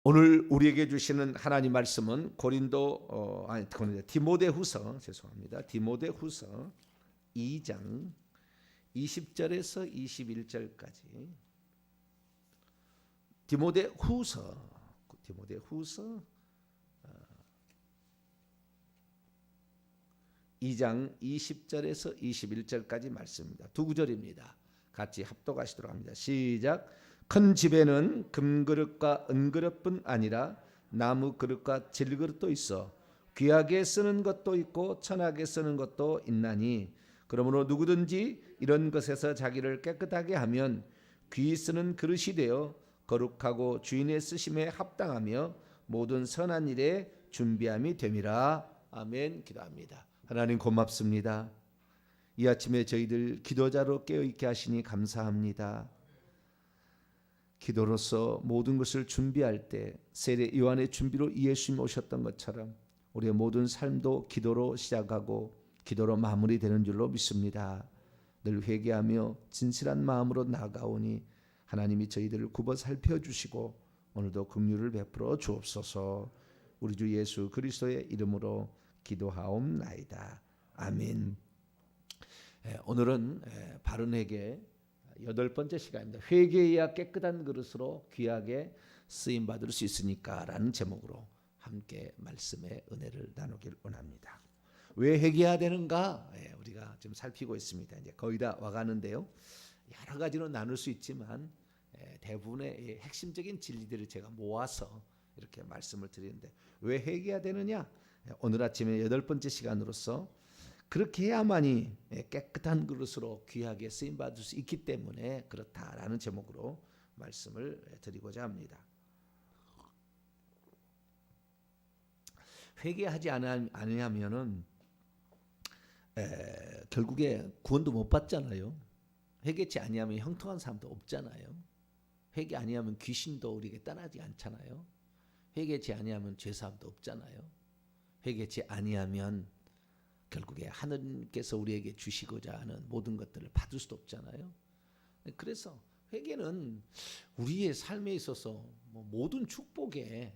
오늘 우리에게 주시는 하나님 말씀은 디모데후서 죄송합니다. 디모데후서 2장 20절에서 21절까지. 디모데후서 2장 20절에서 21절까지 말씀입니다. 두 구절입니다. 같이 합독하시도록 합니다. 시작. 큰 집에는 금그릇과 은그릇뿐 아니라 나무 그릇과 질그릇도 있어 귀하게 쓰는 것도 있고 천하게 쓰는 것도 있나니 그러므로 누구든지 이런 것에서 자기를 깨끗하게 하면 귀히 쓰는 그릇이 되어 거룩하고 주인의 쓰심에 합당하며 모든 선한 일에 준비함이 됨이라. 아멘. 기도합니다. 하나님 고맙습니다. 이 아침에 저희들 기도자로 깨어있게 하시니 감사합니다. 기도로서 모든 것을 준비할 때 세례 요한의 준비로 예수님 오셨던 것처럼 우리의 모든 삶도 기도로 시작하고 기도로 마무리되는 줄로 믿습니다. 늘 회개하며 진실한 마음으로 나아가오니 하나님이 저희들을 굽어 살펴주시고 오늘도 긍휼을 베풀어 주옵소서. 우리 주 예수 그리스도의 이름으로 기도하옵나이다. 아멘. 오늘은 바른 회개 8번째 시간입니다. 회개해야 깨끗한 그릇으로 귀하게 쓰임 받을 수 있으니까 라는 제목으로 함께 말씀의 은혜를 나누길 원합니다. 왜 회개해야 되는가? 우리가 지금 살피고 있습니다. 이제 거의 다 와가는데요. 여러 가지로 나눌 수 있지만 대부분의 핵심적인 진리들을 제가 모아서 이렇게 말씀을 드리는데 왜 회개해야 되느냐? 오늘 아침에 8번째 시간으로서 그렇게 해야만이 깨끗한 그릇으로 귀하게 쓰임받을 수 있기 때문에 그렇다라는 제목으로 말씀을 드리고자 합니다. 회개하지 않으면은 결국에 구원도 못 받잖아요. 회개치 아니하면 형통한 사람도 없잖아요. 회개 아니하면 귀신도 우리에게 떠나지 않잖아요. 회개치 아니하면 죄사함도 없잖아요. 회개치 아니하면 결국에 하나님께서 우리에게 주시고자 하는 모든 것들을 받을 수도 없잖아요. 그래서 회개는 우리의 삶에 있어서 모든 축복의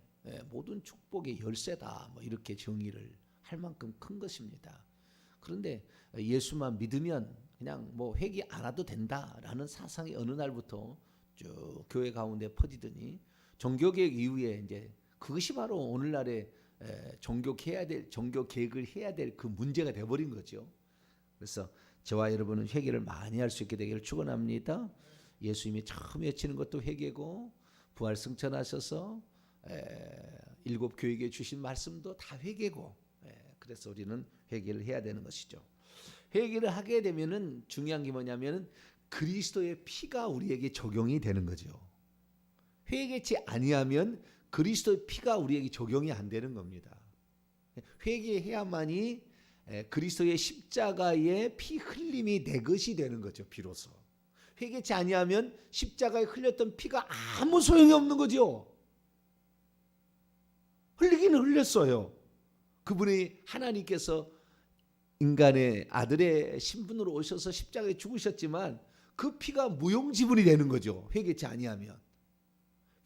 열쇠다. 이렇게 정의를 할 만큼 큰 것입니다. 그런데 예수만 믿으면 그냥 회개 안 해도 된다라는 사상이 어느 날부터 쭉 교회 가운데 퍼지더니 종교개혁 이후에 이제 그것이 바로 오늘날의 종교 개혁을 해야 될 그 문제가 되어버린 거죠. 그래서 저와 여러분은 회개를 많이 할 수 있게 되기를 축원합니다. 예수님이 처음 외치는 것도 회개고 부활 승천하셔서 7 교회에 주신 말씀도 다 회개고 그래서 우리는 회개를 해야 되는 것이죠. 회개를 하게 되면은 중요한 게 뭐냐면은 그리스도의 피가 우리에게 적용이 되는 거죠. 회개치 아니하면 그리스도의 피가 우리에게 적용이 안 되는 겁니다. 회개해야만이 그리스도의 십자가의 피 흘림이 내 것이 되는 거죠. 비로소. 회개치 아니하면 십자가에 흘렸던 피가 아무 소용이 없는 거죠. 흘리기는 흘렸어요. 그분이 하나님께서 인간의 아들의 신분으로 오셔서 십자가에 죽으셨지만 그 피가 무용지물이 되는 거죠. 회개치 아니하면.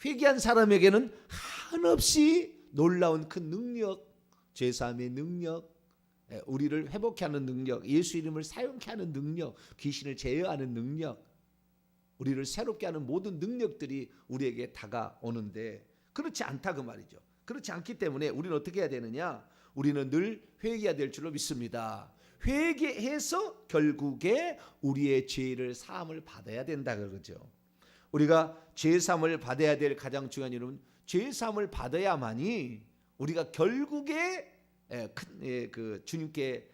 회개한 사람에게는 한없이 놀라운 그 능력, 죄사함의 능력, 우리를 회복케 하는 능력, 예수 이름을 사용케 하는 능력, 귀신을 제어하는 능력, 우리를 새롭게 하는 모든 능력들이 우리에게 다가오는데 그렇지 않다 그 말이죠. 그렇지 않기 때문에 우리는 어떻게 해야 되느냐? 우리는 늘 회개해야 될 줄로 믿습니다. 회개해서 결국에 우리의 죄를 사함을 받아야 된다 그러죠. 우리가 죄사함을 받아야 될 가장 중요한 이유는 죄사함을 받아야만이 우리가 결국에 그 주님께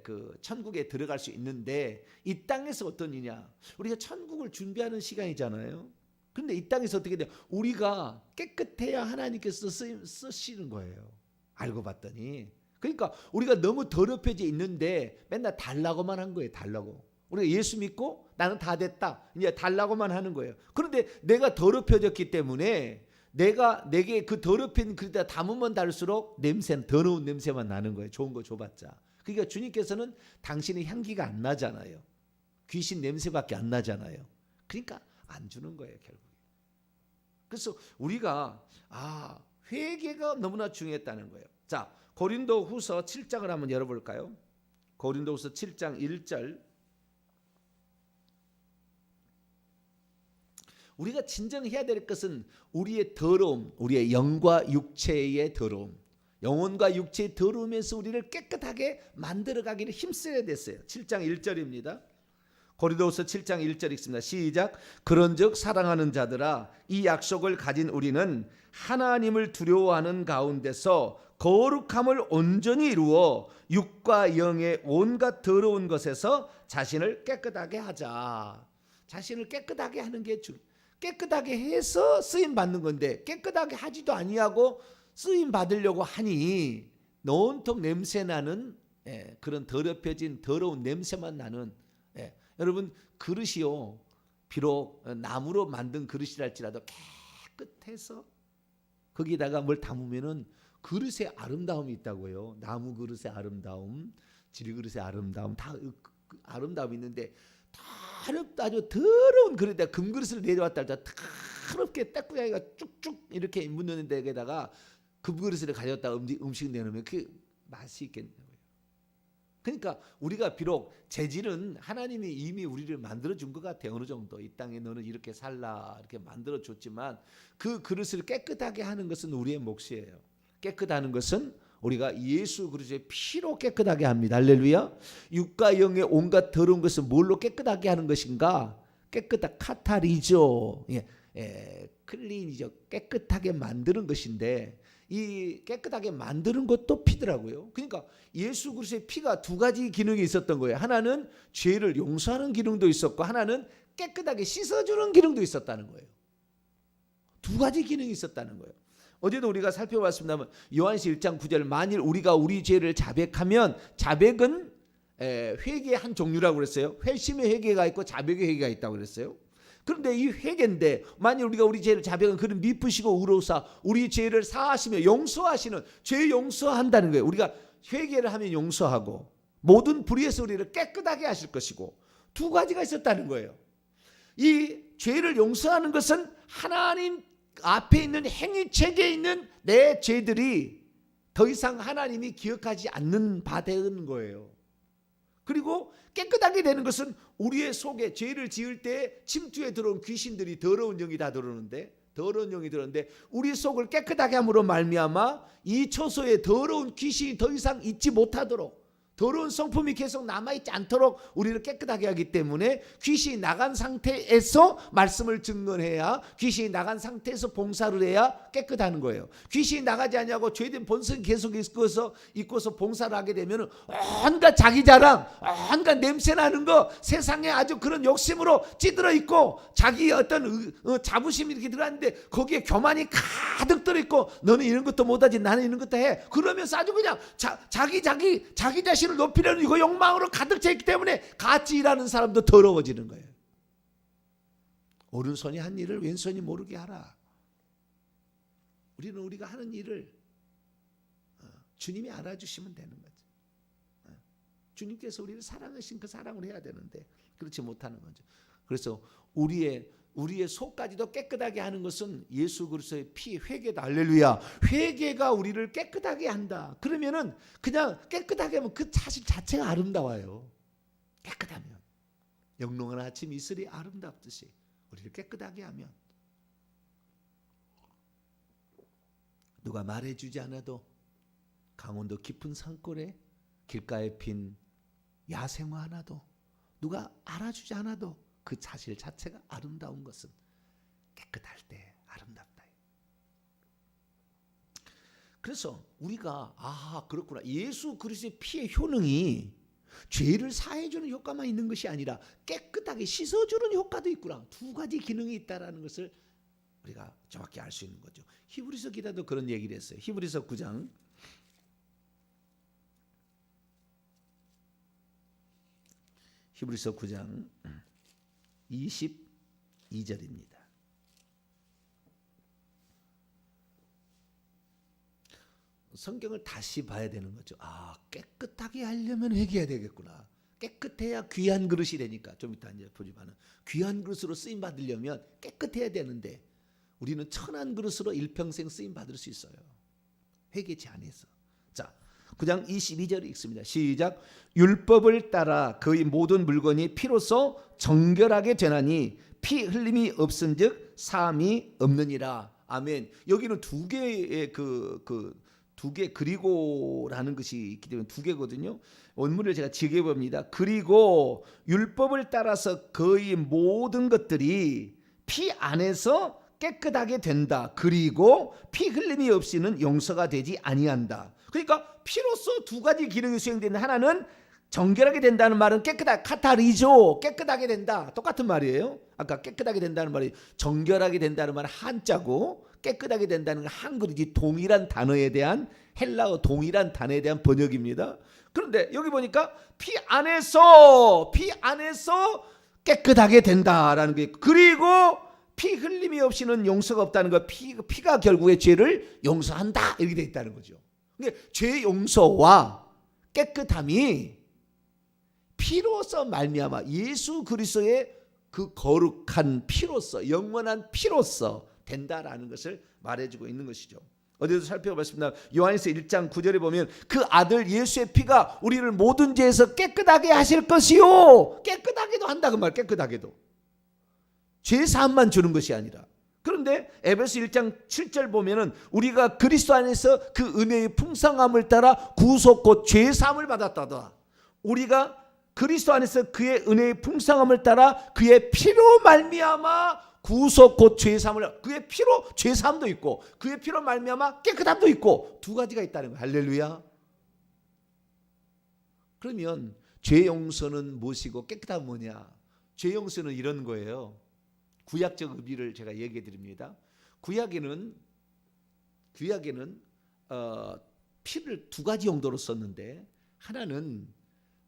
그 천국에 들어갈 수 있는데 이 땅에서 어떤 일이냐? 우리가 천국을 준비하는 시간이잖아요. 그런데 이 땅에서 어떻게 돼요? 우리가 깨끗해야 하나님께서 쓰시는 거예요. 알고 봤더니. 그러니까 우리가 너무 더럽혀져 있는데 맨날 달라고만 한 거예요. 달라고. 우리가 예수 믿고 나는 다 됐다. 이제 달라고만 하는 거예요. 그런데 내가 더럽혀졌기 때문에 내게 그 더럽힌 그릇에다 담으면 달수록 더러운 냄새만 나는 거예요. 좋은 거 줘봤자. 그러니까 주님께서는 당신의 향기가 안 나잖아요. 귀신 냄새밖에 안 나잖아요. 그러니까 안 주는 거예요, 결국에. 그래서 우리가 회개가 너무나 중요했다는 거예요. 자, 고린도후서 7장을 한번 열어볼까요? 고린도후서 7장 1절. 우리가 진정 해야 될 것은 우리의 더러움, 우리의 영과 육체의 더러움, 영혼과 육체의 더러움에서 우리를 깨끗하게 만들어가기를 힘써야 됐어요. 7장 1절입니다. 고린도후서 7장 1절 읽습니다. 시작. 그런즉 사랑하는 자들아, 이 약속을 가진 우리는 하나님을 두려워하는 가운데서 거룩함을 온전히 이루어 육과 영의 온갖 더러운 것에서 자신을 깨끗하게 하자. 자신을 깨끗하게 하는 게 깨끗하게 해서 쓰임 받는 건데, 깨끗하게 하지도 아니하고 쓰임 받으려고 하니 온통 냄새 나는 그런 더럽혀진 더러운 냄새만 나는, 여러분, 그릇이요, 비록 나무로 만든 그릇이랄지라도 깨끗해서 거기다가 뭘 담으면은 그릇의 아름다움이 있다고요. 나무 그릇의 아름다움, 질그릇의 아름다움, 다 아름다움이 있는데, 아주 더러운 그릇에다 금그릇을 내려왔다 할때 더럽게 때꾸야기가 쭉쭉 이렇게 묻는 데에다가 금그릇을 가져다 음식 내놓으면 그 맛이 있겠냐고요. 그러니까 우리가 비록 재질은 하나님이 이미 우리를 만들어준 것 같아요. 어느 정도 이 땅에 너는 이렇게 살라 이렇게 만들어줬지만, 그 그릇을 깨끗하게 하는 것은 우리의 몫이에요. 깨끗하는 것은 우리가 예수 그리스도의 피로 깨끗하게 합니다. 할렐루야. 육과 영의 온갖 더러운 것은 뭘로 깨끗하게 하는 것인가? 카타리죠. 클린이죠. 깨끗하게 만드는 것인데, 이 깨끗하게 만드는 것도 피더라고요. 그러니까 예수 그리스도의 피가 두 가지 기능이 있었던 거예요. 하나는 죄를 용서하는 기능도 있었고, 하나는 깨끗하게 씻어주는 기능도 있었다는 거예요. 두 가지 기능이 있었다는 거예요. 어제도 우리가 살펴봤습니다만 요한시 1장 9절, 만일 우리가 우리 죄를 자백하면, 자백은 회개의 한 종류라고 그랬어요. 회심의 회개가 있고 자백의 회개가 있다고 그랬어요. 그런데 이 회개인데, 만일 우리가 우리 죄를 자백은 그는 미쁘시고 의로우사 우리 죄를 사하시며 용서하시는, 죄 용서한다는 거예요. 우리가 회개를 하면 용서하고 모든 불의에서 우리를 깨끗하게 하실 것이고, 두 가지가 있었다는 거예요. 이 죄를 용서하는 것은 하나님 앞에 있는 행위책에 있는 내 죄들이 더 이상 하나님이 기억하지 않는 바 되는 거예요. 그리고 깨끗하게 되는 것은 우리의 속에 죄를 지을 때 침투에 들어온 귀신들이, 더러운 영이 다 들어오는데, 더러운 영이 들어오는데, 우리 속을 깨끗하게 함으로 말미암아 이 처소에 더러운 귀신이 더 이상 있지 못하도록, 더러운 성품이 계속 남아있지 않도록 우리를 깨끗하게 하기 때문에, 귀신이 나간 상태에서 말씀을 증언해야, 귀신이 나간 상태에서 봉사를 해야 깨끗하는 거예요. 귀신이 나가지 않냐고 죄된 본성이 계속 있고서 봉사를 하게 되면 온갖 자기 자랑, 온갖 냄새 나는 거, 세상에 아주 그런 욕심으로 찌들어 있고, 자기 어떤 자부심이 이렇게 들어갔는데 거기에 교만이 가득 들어있고, 너는 이런 것도 못하지 나는 이런 것도 해, 그러면서 아주 그냥 자기 자신을 높이려는 이거 욕망으로 가득 차 있기 때문에 같이 일하는 사람도 더러워지는 거예요. 오른손이 한 일을 왼손이 모르게 하라. 우리는 우리가 하는 일을 주님이 알아주시면 되는 거죠. 주님께서 우리를 사랑하신 그 사랑을 해야 되는데 그렇지 못하는 거죠. 그래서 우리의 속까지도 깨끗하게 하는 것은 예수 그리스도의 피, 회개다. 할렐루야. 회개가 우리를 깨끗하게 한다. 그러면은 그냥 깨끗하게 하면 그 사실 자체가 아름다워요. 깨끗하면 영롱한 아침 이슬이 아름답듯이 우리를 깨끗하게 하면, 누가 말해주지 않아도 강원도 깊은 산골에 길가에 핀 야생화 하나도, 누가 알아주지 않아도 그 사실 자체가 아름다운 것은 깨끗할 때 아름답다. 그래서 우리가 그렇구나, 예수 그리스도의 피의 효능이 죄를 사해주는 효과만 있는 것이 아니라 깨끗하게 씻어주는 효과도 있구나. 두 가지 기능이 있다라는 것을 우리가 정확히 알 수 있는 거죠. 히브리서 기자도 그런 얘기를 했어요. 히브리서 9장 22절입니다. 성경을 다시 봐야 되는 거죠. 깨끗하게 하려면 회개해야 되겠구나. 깨끗해야 귀한 그릇이 되니까. 좀 이따 이제 보지만은 귀한 그릇으로 쓰임 받으려면 깨끗해야 되는데, 우리는 천한 그릇으로 일평생 쓰임 받을 수 있어요. 회개치 안에서. 자, 9장 22절 읽습니다. 시작. 율법을 따라 그의 모든 물건이 피로써 정결하게 되나니 피 흘림이 없은즉 사함이 없느니라. 아멘. 여기는 두 개의 두 개 그리고라는 것이 있기 때문에 두 개거든요. 원문을 제가 지게 봅니다. 그리고 율법을 따라서 그의 모든 것들이 피 안에서 깨끗하게 된다. 그리고 피 흘림이 없이는 용서가 되지 아니한다. 그러니까 피로써 두 가지 기능이 수행되는, 하나는 정결하게 된다는 말은 깨끗하게, 카타리조, 깨끗하게 된다. 똑같은 말이에요. 아까 깨끗하게 된다는 말이 정결하게 된다는 말은 한자고, 깨끗하게 된다는 건 한글이지 동일한 단어에 대한, 헬라어 동일한 단어에 대한 번역입니다. 그런데 여기 보니까 피 안에서 깨끗하게 된다라는 게, 그리고 피 흘림이 없이는 용서가 없다는 거, 피가 결국에 죄를 용서한다 이렇게 돼 있다는 거죠. 근데 죄 용서와 깨끗함이 피로서 말미암아, 예수 그리스도의 그 거룩한 피로서, 영원한 피로서 된다라는 것을 말해주고 있는 것이죠. 어디서 살펴봤습니다. 요한일서 1장 9절에 보면 그 아들 예수의 피가 우리를 모든 죄에서 깨끗하게 하실 것이요. 깨끗하게도 한다 그 말. 깨끗하게도. 죄 사함만 주는 것이 아니라. 그런데 에베소 1장 7절 보면은 우리가 그리스도 안에서 그 은혜의 풍성함을 따라 구속 곧 죄 사함을 받았다더라. 우리가 그리스도 안에서 그의 은혜의 풍성함을 따라 그의 피로 말미암아 구속 곧 죄사함을, 그의 피로 죄사함도 있고 그의 피로 말미암아 깨끗함도 있고 두 가지가 있다는 거예요. 할렐루야. 그러면 죄 용서는 무엇이고 깨끗함은 뭐냐? 죄 용서는 이런 거예요. 구약적 의미를 제가 얘기해 드립니다. 구약에는 피를 두 가지 용도로 썼는데, 하나는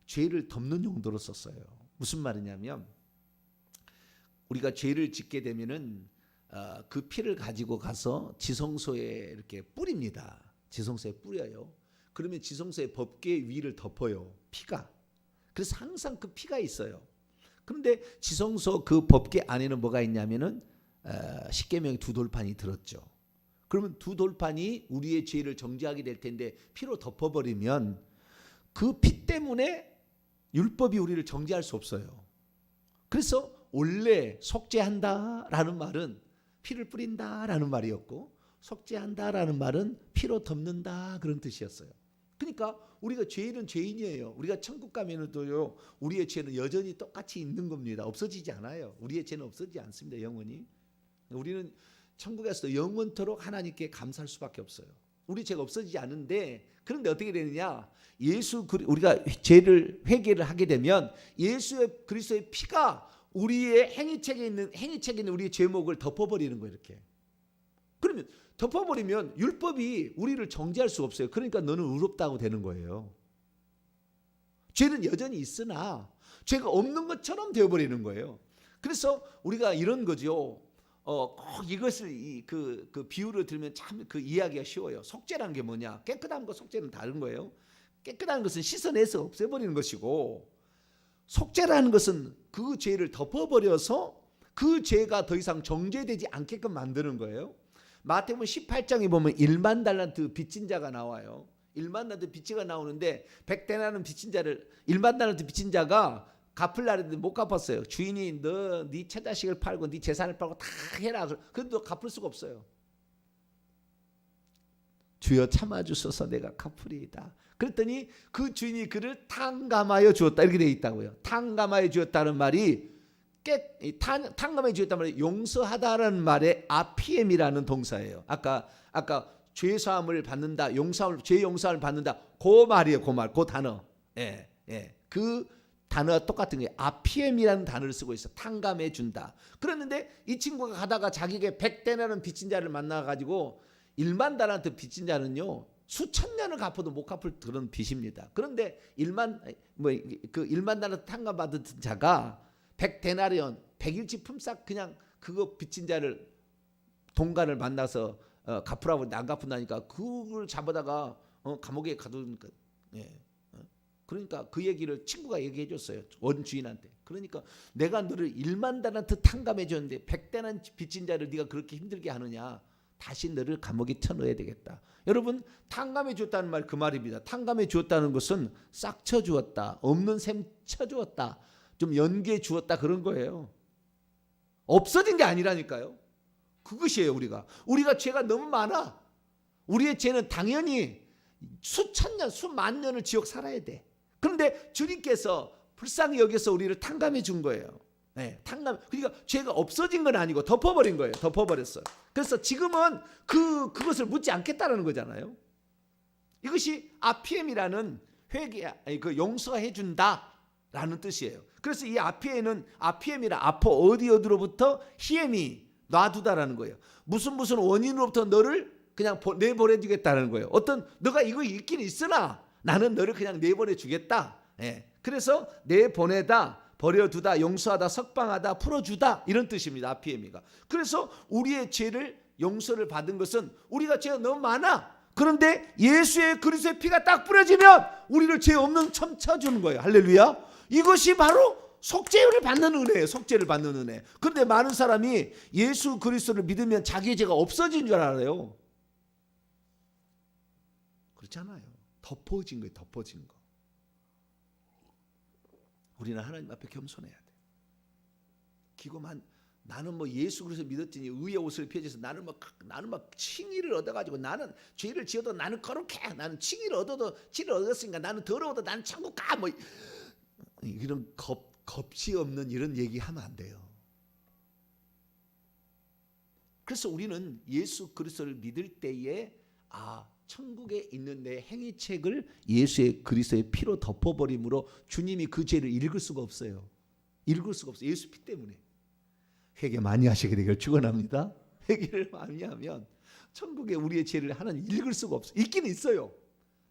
죄를 덮는 용도로 썼어요. 무슨 말이냐면, 우리가 죄를 짓게 되면은 그 피를 가지고 가서 지성소에 이렇게 뿌립니다. 지성소에 뿌려요. 그러면 지성소의 법궤 위를 덮어요. 피가. 그래서 항상 그 피가 있어요. 그런데 지성소 그 법궤 안에는 뭐가 있냐면은 십계명의 두 돌판이 들었죠. 그러면 두 돌판이 우리의 죄를 정죄하게 될 텐데 피로 덮어버리면 그 피 때문에 율법이 우리를 정죄할 수 없어요. 그래서 원래 속죄한다라는 말은 피를 뿌린다라는 말이었고, 속죄한다라는 말은 피로 덮는다 그런 뜻이었어요. 그러니까 우리가 죄인은 죄인이에요. 우리가 천국 가면은도요, 우리의 죄는 여전히 똑같이 있는 겁니다. 없어지지 않아요. 우리의 죄는 없어지지 않습니다. 영원히. 우리는 천국에서도 영원토록 하나님께 감사할 수밖에 없어요. 우리 죄가 없어지지 않은데, 그런데 어떻게 되느냐? 우리가 죄를 회개를 하게 되면 예수 그리스도의 피가 우리의 행위책에 있는 우리의 죄목을 덮어버리는 거예요. 이렇게. 그러면 덮어버리면 율법이 우리를 정죄할 수 없어요. 그러니까 너는 의롭다고 되는 거예요. 죄는 여전히 있으나 죄가 없는 것처럼 되어버리는 거예요. 그래서 우리가 이런 거죠. 꼭 이것을 그 비유를 들으면 참 그 이해하기가 쉬워요. 속죄라는 게 뭐냐? 깨끗한 거 속죄는 다른 거예요. 깨끗한 것은 씻어내서 없애버리는 것이고, 속죄라는 것은 그 죄를 덮어버려서 그 죄가 더 이상 정죄되지 않게끔 만드는 거예요. 마태복음 18장에 보면 1만 달란트 빚진 자가 나와요. 1만 달란트 빚지가 나오는데 100데나리온 빚진 자를 1만 달란트 빚진 자가 갚을 날인데 못 갚았어요. 주인이 너 네 처자식을 팔고 네 재산을 팔고 다 해라. 그런데 갚을 수가 없어요. 주여 참아주소서 내가 갚으리이다. 그랬더니 그 주인이 그를 탕감하여 주었다 이렇게 되어 있다고요. 탕감하여 주었다는 말이 탕감하여 주었다는 말이 용서하다라는 말의 아피엠이라는 동사예요. 아까 죄 사함을 받는다, 죄 용서를 받는다, 그 말이에요. 그 말, 그 단어. 예. 그 단어가 똑같은 거예요. 아피엠이라는 단어를 쓰고 있어. 탕감해 준다. 그랬는데 이 친구가 가다가 자기에게 100데나리온 빚진 자를 만나가지고 1만 달란트 빚진 자는요, 수천 년을 갚아도 못 갚을 그런 빚입니다. 그런데 1만 달란트 탕감받은 자가 100데나리온 100일치 품삯 그냥 그거 빚진 자를 동간을 만나서 갚으라고 안 갚는다니까 그걸 잡아다가 감옥에 가두니까. 예. 그러니까 그 얘기를 친구가 얘기해 줬어요. 원주인한테. 그러니까 내가 너를 1만 달란트 탕감해 줬는데 100대는 빚진 자를 네가 그렇게 힘들게 하느냐. 다시 너를 감옥에 쳐넣어야 되겠다. 여러분, 탕감해 줬다는 말 그 말입니다. 탕감해 주었다는 것은 싹 쳐주었다. 없는 셈 쳐주었다. 좀 연기해 주었다 그런 거예요. 없어진 게 아니라니까요. 그것이에요. 우리가 죄가 너무 많아. 우리의 죄는 당연히 수천 년, 수만 년을 지옥 살아야 돼. 그런데 주님께서 불쌍히 여겨서 우리를 탕감해 준 거예요. 네, 탕감. 그러니까 죄가 없어진 건 아니고 덮어버린 거예요. 덮어버렸어요. 그래서 지금은 그것을 묻지 않겠다는 거잖아요. 이것이 아피엠이라는 그 용서해 준다라는 뜻이에요. 그래서 이 아피엠이라 아포 어디로부터 히엠이 놔두다라는 거예요. 무슨 원인으로부터 너를 그냥 내보내 주겠다는 거예요. 너가 이거 있긴 있으나 나는 너를 그냥 내보내 주겠다. 예. 그래서 내보내다, 버려두다, 용서하다, 석방하다, 풀어주다 이런 뜻입니다. 아피에미가. 그래서 우리의 죄를 용서를 받은 것은 우리가 죄가 너무 많아. 그런데 예수의 그리스도의 피가 딱 뿌려지면 우리를 죄 없는 점 쳐주는 거예요. 할렐루야. 이것이 바로 속죄를 받는 은혜예요. 속죄를 받는 은혜. 그런데 많은 사람이 예수 그리스도를 믿으면 자기의 죄가 없어진 줄 알아요. 그렇잖아요. 덮어진 거예요. 덮어진 거. 우리는 하나님 앞에 겸손해야 돼. 기고만 나는 뭐 예수 그리스도 믿었더니 의의 옷을 펴져서 나는 막 칭의를 얻어가지고 나는 죄를 지어도 나는 거룩해. 나는 칭의를 얻었으니까 나는 더러워도 나는 천국 가. 뭐 이런 겁이 없는 이런 얘기하면 안 돼요. 그래서 우리는 예수 그리스도를 믿을 때에 천국에 있는 내 행위책을 예수의 그리스도의 피로 덮어버림으로 주님이 그 죄를 읽을 수가 없어요. 읽을 수가 없어요. 예수 피 때문에. 회개 많이 하시게 되길 축원합니다. 회개를 많이 하면 천국에 우리의 죄를 하나님 읽을 수가 없어요. 있긴 있어요.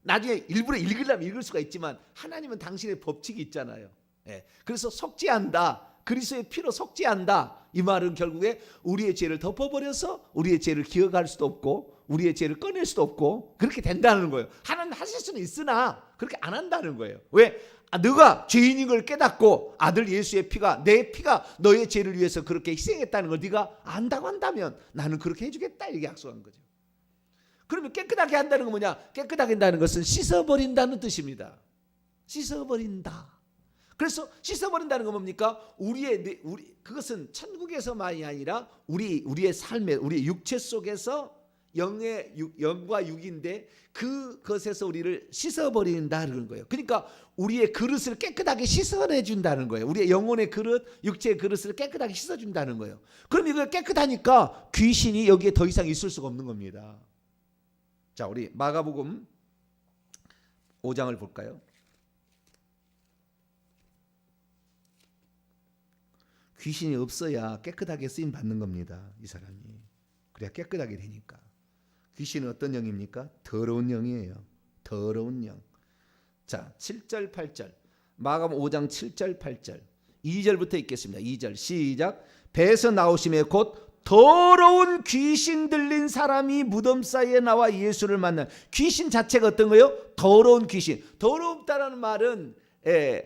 나중에 일부러 읽으려면 읽을 수가 있지만 하나님은 당신의 법칙이 있잖아요. 예. 그래서 속죄한다. 그리스도의 피로 속죄한다. 이 말은 결국에 우리의 죄를 덮어버려서 우리의 죄를 기억할 수도 없고 우리의 죄를 꺼낼 수도 없고 그렇게 된다는 거예요. 하나님 하실 수는 있으나 그렇게 안 한다는 거예요. 왜? 너가 죄인인 걸 깨닫고 아들 예수의 피가 내 피가 너의 죄를 위해서 그렇게 희생했다는 걸 네가 안다고 한다면 나는 그렇게 해주겠다 이렇게 약속한 거죠. 그러면 깨끗하게 한다는 건 뭐냐? 깨끗하게 한다는 것은 씻어버린다는 뜻입니다. 씻어버린다. 그래서 씻어버린다는 건 뭡니까? 그것은 천국에서만이 아니라 우리의 삶에 우리의 육체 속에서 영과 육인데 그것에서 우리를 씻어버린다는 거예요. 그러니까 우리의 그릇을 깨끗하게 씻어내준다는 거예요. 우리의 영혼의 그릇, 육체의 그릇을 깨끗하게 씻어준다는 거예요. 그럼 이거 깨끗하니까 귀신이 여기에 더 이상 있을 수가 없는 겁니다. 자, 우리 마가복음 5장을 볼까요? 귀신이 없어야 깨끗하게 쓰임 받는 겁니다. 이 사람이. 그래야 깨끗하게 되니까. 귀신은 어떤 영입니까? 더러운 영이에요. 더러운 영. 자, 7절 8절. 마가복음 5장 7절 8절. 2절부터 읽겠습니다. 2절 시작. 배에서 나오심에 곧 더러운 귀신 들린 사람이 무덤 사이에 나와 예수를 만난. 귀신 자체가 어떤 거예요? 더러운 귀신. 더럽다라는 말은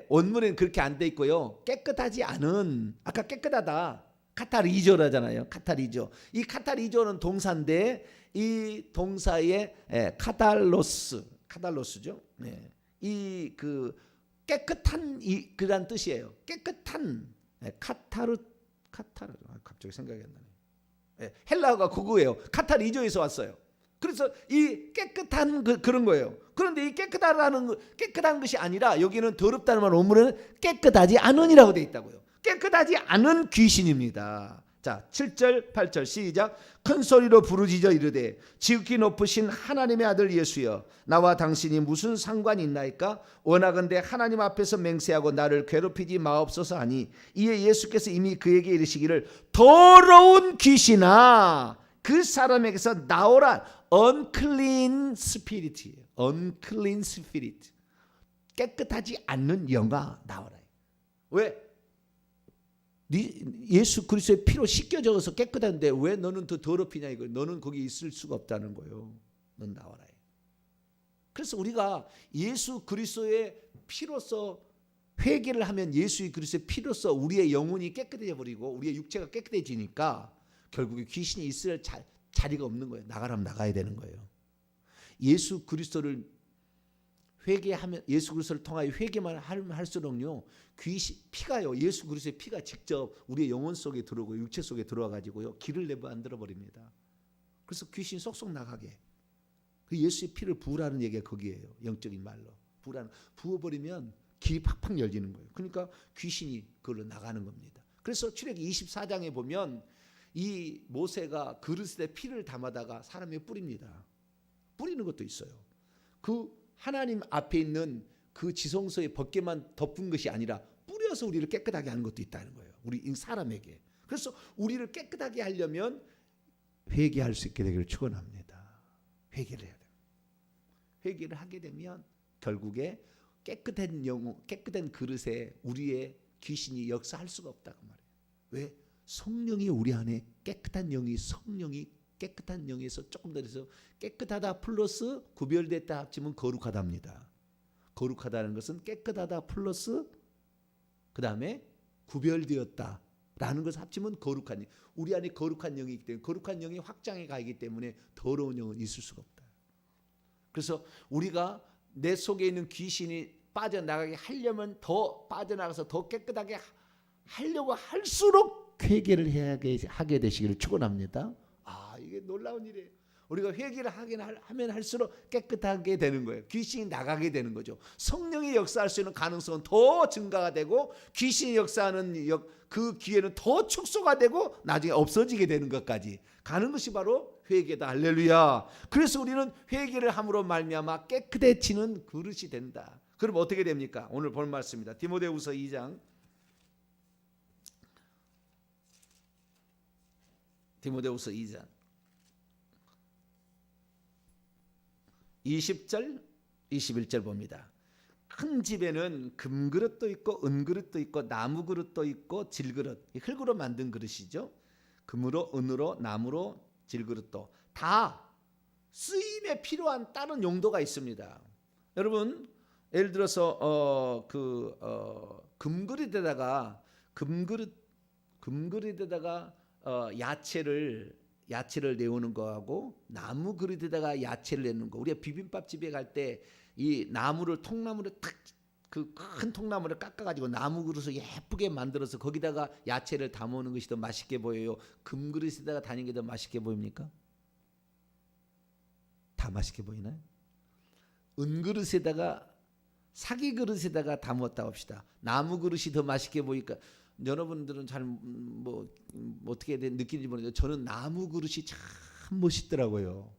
원문에는 그렇게 안 돼 있고요. 깨끗하지 않은. 아까 깨끗하다. 카타리조라잖아요. 카타리조. 이 카타리조는 동사인데 이 동사의 카달로스죠. 네. 이 그 깨끗한 그란 뜻이에요. 깨끗한 카타르 갑자기 생각이 안 나네. 헬라어가 그거예요. 카타리조에서 왔어요. 그래서 이 깨끗한 그런 거예요. 그런데 이 깨끗한 것이 아니라 여기는 더럽다는 말 원문에는 깨끗하지 않은이라고 돼 있다고요. 깨끗하지 않은 귀신입니다. 자, 7절 8절 시작. 큰 소리로 부르짖어 이르되 지극히 높으신 하나님의 아들 예수여 나와 당신이 무슨 상관이 있나이까? 원하건대 하나님 앞에서 맹세하고 나를 괴롭히지 마옵소서 하니 이에 예수께서 이미 그에게 이르시기를 더러운 귀신아 그 사람에게서 나오라. unclean spirit이에요. unclean spirit. 깨끗하지 않는 영아 나오라. 왜? 예수 그리스도의 피로 씻겨져서 깨끗한데 왜 너는 더 더럽히냐 이거. 너는 거기 있을 수가 없다는 거예요. 넌 나와라. 그래서 우리가 예수 그리스도의 피로써 회개를 하면 예수 그리스도의 피로써 우리의 영혼이 깨끗해져 버리고 우리의 육체가 깨끗해지니까 결국에 귀신이 있을 자리가 없는 거예요. 나가라면 나가야 되는 거예요. 예수 그리스도를 회개하면 예수 그리스도를 통하여 회개만 할수록요 피가요 예수 그리스도의 피가 직접 우리의 영혼 속에 들어오고 육체 속에 들어와 가지고요 길을 내버 만들어 버립니다. 그래서 귀신 쏙쏙 나가게. 그 예수의 피를 부으라는 얘기가 거기에요. 영적인 말로 부어버리면 길이 팍팍 열리는 거예요. 그러니까 귀신이 그걸로 나가는 겁니다. 그래서 출애굽기 24장에 보면 이 모세가 그릇에 피를 담아다가 사람에 뿌립니다. 뿌리는 것도 있어요. 그 하나님 앞에 있는 그 지성소의 벗개만 덮은 것이 아니라 뿌려서 우리를 깨끗하게 하는 것도 있다는 거예요. 우리 사람에게. 그래서 우리를 깨끗하게 하려면 회개할 수 있게 되기를 축원합니다. 회개를 해야 돼요. 회개를 하게 되면 결국에 깨끗한 영혼, 깨끗한 그릇에 우리의 귀신이 역사할 수가 없다고 말해요. 왜? 성령이 우리 안에 깨끗한 영이 성령이 깨끗한 영에서 조금 더 해서 깨끗하다 플러스 구별됐다 합치면 거룩하답니다. 거룩하다는 것은 깨끗하다 플러스 그 다음에 구별되었다라는 것을 합치면 거룩한 영. 우리 안에 거룩한 영이 있기 때문에 거룩한 영이 확장해 가기 때문에 더러운 영은 있을 수가 없다. 그래서 우리가 내 속에 있는 귀신이 빠져나가게 하려면 더 빠져나가서 더 깨끗하게 하려고 할수록 회개를 하게 되시기를 축원합니다. 이게 놀라운 일이에요. 우리가 회개를 하면 할수록 깨끗하게 되는 거예요. 귀신이 나가게 되는 거죠. 성령이 역사할 수 있는 가능성은 더 증가가 되고 귀신이 역사하는 그 기회는 더 축소가 되고 나중에 없어지게 되는 것까지 가는 것이 바로 회개다. 할렐루야. 그래서 우리는 회개를 함으로 말미암아 깨끗해지는 그릇이 된다. 그럼 어떻게 됩니까? 오늘 볼 말씀입니다. 디모데후서 2장 디모데후서 2장 20절 21절 봅니다. 큰 집에는 금그릇도 있고 은그릇도 있고 나무그릇도 있고 질그릇, 흙으로 만든 그릇이죠. 금으로 은으로 나무로 질그릇도 다 쓰임에 필요한 다른 용도가 있습니다. 여러분 예를 들어서 금그릇에다가 야채를 내오는 거하고 나무 그릇에다가 야채를 내는 거. 우리가 비빔밥 집에 갈 때 이 통나무를 그 큰 통나무를 깎아가지고 나무 그릇을 예쁘게 만들어서 거기다가 야채를 담아오는 것이 더 맛있게 보여요? 금그릇에다가 담는 게 더 맛있게 보입니까? 다 맛있게 보이나요? 은그릇에다가 사기 그릇에다가 담았다 합시다. 나무 그릇이 더 맛있게 보이니까 여러분들은 잘 어떻게 느끼는지 모르겠는데 저는 나무 그릇이 참 멋있더라고요.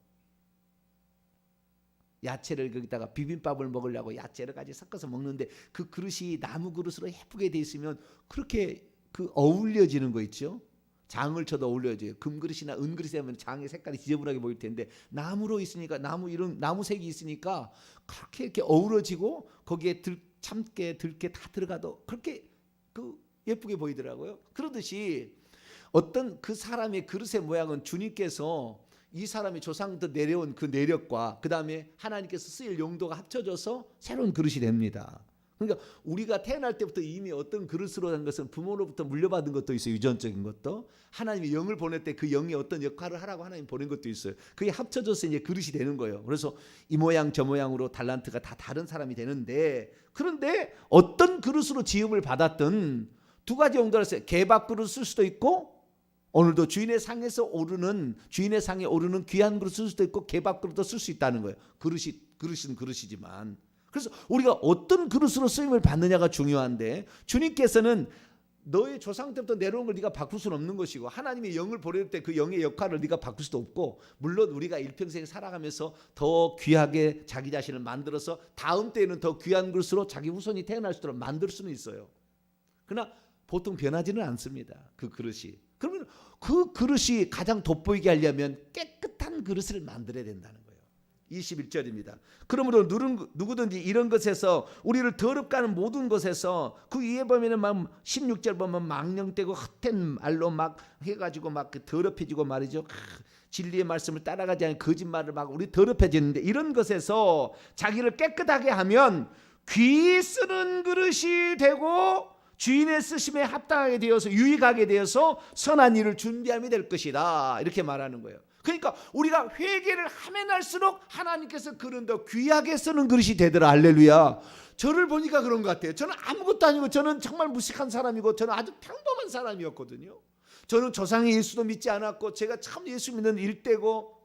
야채를 거기다가 비빔밥을 먹으려고 야채를 같이 섞어서 먹는데 그 그릇이 나무 그릇으로 예쁘게 돼 있으면 그렇게 어울려지는 거 있죠. 장을 쳐도 어울려져요. 금그릇이나 은그릇에 하면 장의 색깔이 지저분하게 보일 텐데 나무로 있으니까 이런 나무색이 있으니까 그렇게 이렇게 어우러지고 거기에 참깨 들깨 다 들어가도 그렇게 예쁘게 보이더라고요. 그러듯이 어떤 그 사람의 그릇의 모양은 주님께서 이 사람이 조상부터 내려온 그 내력과 그 다음에 하나님께서 쓰일 용도가 합쳐져서 새로운 그릇이 됩니다. 그러니까 우리가 태어날 때부터 이미 어떤 그릇으로 한 것은 부모로부터 물려받은 것도 있어요. 유전적인 것도. 하나님이 영을 보낼 때 그 영이 어떤 역할을 하라고 하나님 보낸 것도 있어요. 그게 합쳐져서 이제 그릇이 되는 거예요. 그래서 이 모양 저 모양으로 달란트가 다 다른 사람이 되는데 그런데 어떤 그릇으로 지음을 받았든 두 가지 용도를 써요. 개밥 그릇 쓸 수도 있고 오늘도 주인의 상에 오르는 귀한 그릇 쓸 수도 있고 개밥 그릇도 쓸 수 있다는 거예요. 그릇은 그릇이지만 그래서 우리가 어떤 그릇으로 쓰임을 받느냐가 중요한데 주님께서는 너의 조상 때부터 내려온 걸 네가 바꿀 수는 없는 것이고 하나님의 영을 보낼 때 그 영의 역할을 네가 바꿀 수도 없고 물론 우리가 일평생 살아가면서 더 귀하게 자기 자신을 만들어서 다음 때에는 더 귀한 그릇으로 자기 후손이 태어날 수 있도록 만들 수는 있어요. 그러나 보통 변하지는 않습니다. 그 그릇이. 그러면 그 그릇이 가장 돋보이게 하려면 깨끗한 그릇을 만들어야 된다는 거예요. 21절입니다. 그러므로 누구든지 이런 것에서 우리를 더럽게 하는 모든 것에서 그 위에 보면은 막 16절 보면 망령되고 헛된 말로 막 해가지고 막 더럽혀지고 말이죠. 진리의 말씀을 따라가지 않는 거짓말을 막 우리 더럽혀지는데, 이런 것에서 자기를 깨끗하게 하면 귀 쓰는 그릇이 되고 주인의 쓰심에 합당하게 되어서 유익하게 되어서 선한 일을 준비함이 될 것이다, 이렇게 말하는 거예요. 그러니까 우리가 회개를 하면 할수록 하나님께서 그런 더 귀하게 쓰는 그릇이 되더라. 할렐루야. 저를 보니까 그런 것 같아요. 저는 아무것도 아니고, 저는 정말 무식한 사람이고, 저는 아주 평범한 사람이었거든요. 저는 조상의 예수도 믿지 않았고, 제가 참 예수 믿는 일대고,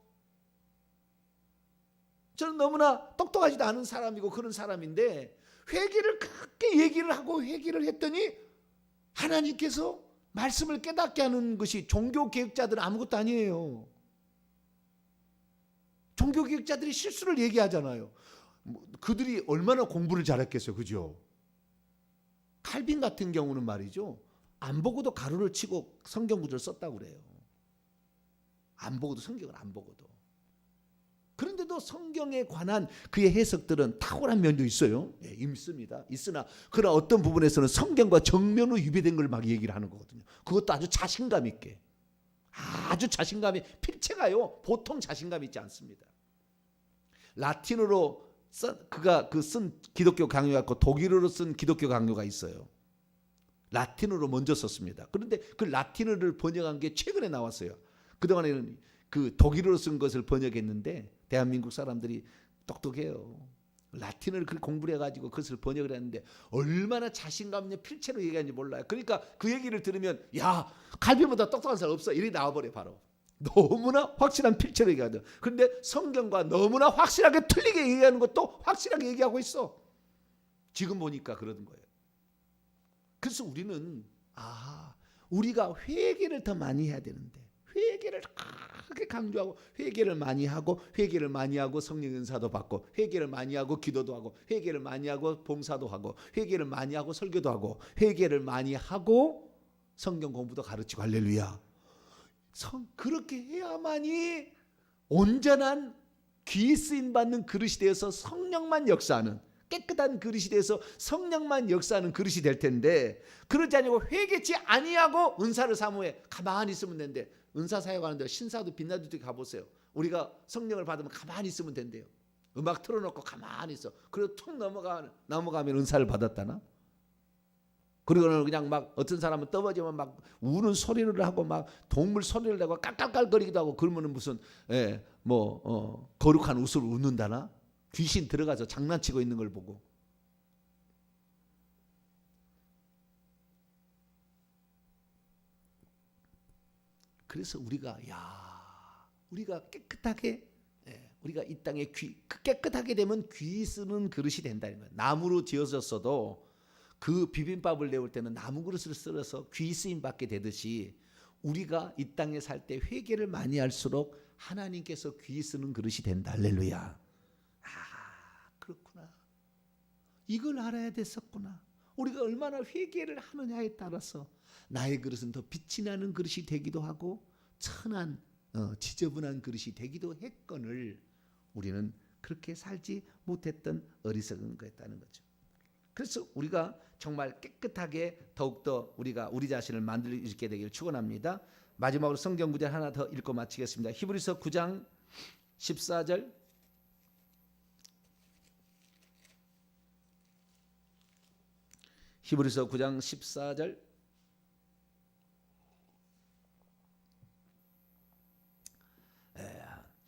저는 너무나 똑똑하지도 않은 사람이고 그런 사람인데, 회개를 그렇게 얘기를 하고 회개를 했더니 하나님께서 말씀을 깨닫게 하는 것이, 종교개혁자들은 아무것도 아니에요. 종교개혁자들이 실수를 얘기하잖아요. 그들이 얼마나 공부를 잘했겠어요, 그죠? 칼빈 같은 경우는 말이죠, 안 보고도 가로를 치고 성경 구절을 썼다고 그래요. 안 보고도, 성경을 안 보고도. 그런데도 성경에 관한 그의 해석들은 탁월한 면도 있어요. 예, 있습니다. 있으나 그러나 어떤 부분에서는 성경과 정면으로 위배된 걸 막 얘기를 하는 거거든요. 그것도 아주 자신감 있게, 아주 자신감이 필체가요, 보통 자신감 있지 않습니다. 라틴어로 그가 쓴 기독교 강요가 있고 독일어로 쓴 기독교 강요가 있어요. 라틴어로 먼저 썼습니다. 그런데 그 라틴어를 번역한 게 최근에 나왔어요. 그동안에는 그 독일어로 쓴 것을 번역했는데, 대한민국 사람들이 똑똑해요. 라틴어를 그렇게 공부를 해가지고 그것을 번역을 했는데 얼마나 자신감 있는 필체로 얘기하는지 몰라요. 그러니까 그 얘기를 들으면, 야, 칼빈보다 똑똑한 사람 없어, 이렇게 나와버려. 바로 너무나 확실한 필체로 얘기하거든. 그런데 성경과 너무나 확실하게 틀리게 얘기하는 것도 확실하게 얘기하고 있어. 지금 보니까 그러는 거예요. 그래서 우리는 우리가 회개를 더 많이 해야 되는데, 회개를 크게 강조하고, 회개를 많이 하고, 회개를 많이 하고 성령 은사도 받고, 회개를 많이 하고 기도도 하고, 회개를 많이 하고 봉사도 하고, 회개를 많이 하고 설교도 하고, 회개를 많이 하고 성경 공부도 가르치고. 할렐루야. 그렇게 해야만이 온전한 귀 쓰임 받는 그릇이 되어서 성령만 역사하는, 깨끗한 그릇이 되어서 성령만 역사하는 그릇이 될 텐데, 그러지 아니고 회개치 아니하고 은사를 사모해 가만히 있으면 되는데, 은사 사역하는데 신사도 빛나도 가보세요. 우리가 성령을 받으면 가만히 있으면 된대요. 음악 틀어놓고 가만히 있어. 그리고 툭 넘어가면 은사를 받았다나? 그리고는 그냥 막 어떤 사람은 떠버지면 막 우는 소리를 하고 막 동물 소리를 내고 깔깔깔거리기도 하고, 그러면은 무슨 거룩한 웃음을 웃는다나? 귀신 들어가서 장난치고 있는 걸 보고. 그래서 우리가 깨끗하게, 우리가 이 땅에 깨끗하게 되면 귀 쓰는 그릇이 된다는 거예요. 나무로 지어졌어도 그 비빔밥을 내올 때는 나무 그릇을 썰어서 귀 쓰임 받게 되듯이, 우리가 이 땅에 살 때 회개를 많이 할수록 하나님께서 귀 쓰는 그릇이 된다. 할렐루야. 그렇구나. 이걸 알아야 됐었구나. 우리가 얼마나 회개를 하느냐에 따라서 나의 그릇은 더 빛이 나는 그릇이 되기도 하고, 천한 지저분한 그릇이 되기도 했거늘 우리는 그렇게 살지 못했던 어리석은 거였다는 거죠. 그래서 우리가 정말 깨끗하게 더욱더 우리가 우리 자신을 만들 수 있게 되기를 축원합니다. 마지막으로 성경 구절 하나 더 읽고 마치겠습니다. 히브리서 9장 14절. 히브리서 9장 14절.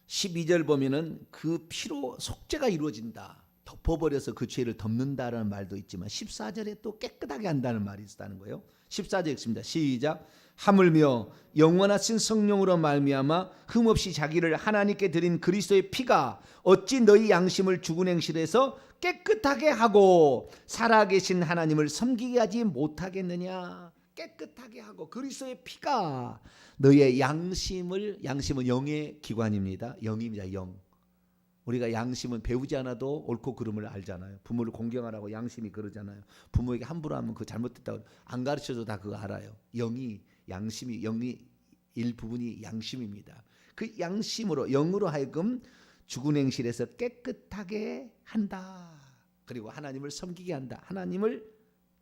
12절 보면은 그 피로 속죄가 이루어진다. 덮어버려서 그 죄를 덮는다라는 말도 있지만 14절에 또 깨끗하게 한다는 말이 있다는 거예요. 14절 읽습니다. 시작. 하물며 영원하신 성령으로 말미암아 흠없이 자기를 하나님께 드린 그리스도의 피가 어찌 너희 양심을 죽은 행실에서 깨끗하게 하고 살아계신 하나님을 섬기게 하지 못하겠느냐. 깨끗하게 하고, 그리스도의 피가 너희의 양심은 영의 기관입니다. 영입니다. 영. 우리가 양심은 배우지 않아도 옳고 그름을 알잖아요. 부모를 공경하라고 양심이 그러잖아요. 부모에게 함부로 하면 그거 잘못됐다고 안 가르쳐도 다 그거 알아요. 영이 일부분이 양심입니다. 그 양심으로, 영으로 하여금 죽은 행실에서 깨끗하게 한다. 그리고 하나님을 섬기게 한다. 하나님을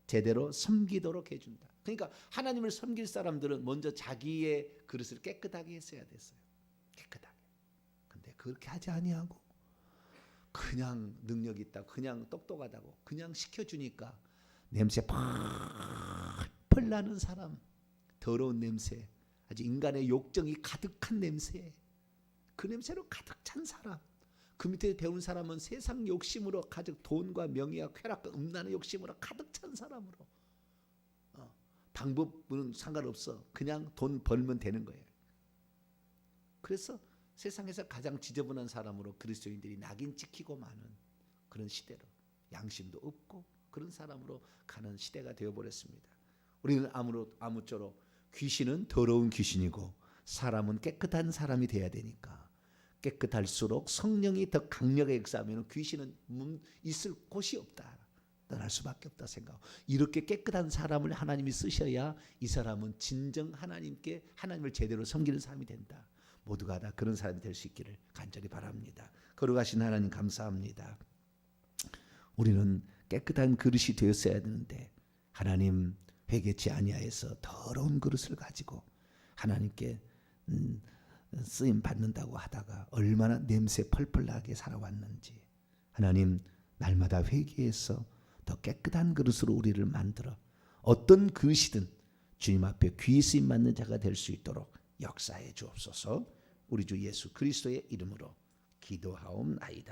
제대로 섬기도록 해준다. 그러니까 하나님을 섬길 사람들은 먼저 자기의 그릇을 깨끗하게 했어야 됐어요. 깨끗하게. 근데 그렇게 하지 아니하고 그냥 능력 있다고, 그냥 똑똑하다고, 그냥 시켜주니까 냄새 펄펄 나는 사람, 더러운 냄새, 아주 인간의 욕정이 가득한 냄새, 그 냄새로 가득 찬 사람, 그 밑에 배운 사람은 세상 욕심으로 가득, 돈과 명예와 쾌락과 음란의 욕심으로 가득 찬 사람으로, 방법은 상관없어. 그냥 돈 벌면 되는 거예요. 그래서 세상에서 가장 지저분한 사람으로 그리스도인들이 낙인 찍히고 마는 그런 시대로, 양심도 없고 그런 사람으로 가는 시대가 되어버렸습니다. 우리는 아무쪼록 귀신은 더러운 귀신이고 사람은 깨끗한 사람이 돼야 되니까, 깨끗할수록 성령이 더 강력하게 역사하면 귀신은 있을 곳이 없다, 떠날 수밖에 없다 생각하고, 이렇게 깨끗한 사람을 하나님이 쓰셔야 이 사람은 진정 하나님을 제대로 섬기는 사람이 된다. 모두가 다 그런 사람이 될 수 있기를 간절히 바랍니다. 거룩하신 하나님 감사합니다. 우리는 깨끗한 그릇이 되었어야 되는데 하나님 회개치 아니하여서 더러운 그릇을 가지고 하나님께 쓰임 받는다고 하다가 얼마나 냄새 펄펄 나게 살아왔는지, 하나님 날마다 회개해서 더 깨끗한 그릇으로 우리를 만들어 어떤 그릇이든 주님 앞에 귀 쓰임 받는 자가 될 수 있도록 역사해 주옵소서. 우리 주 예수 그리스도의 이름으로 기도하옵나이다.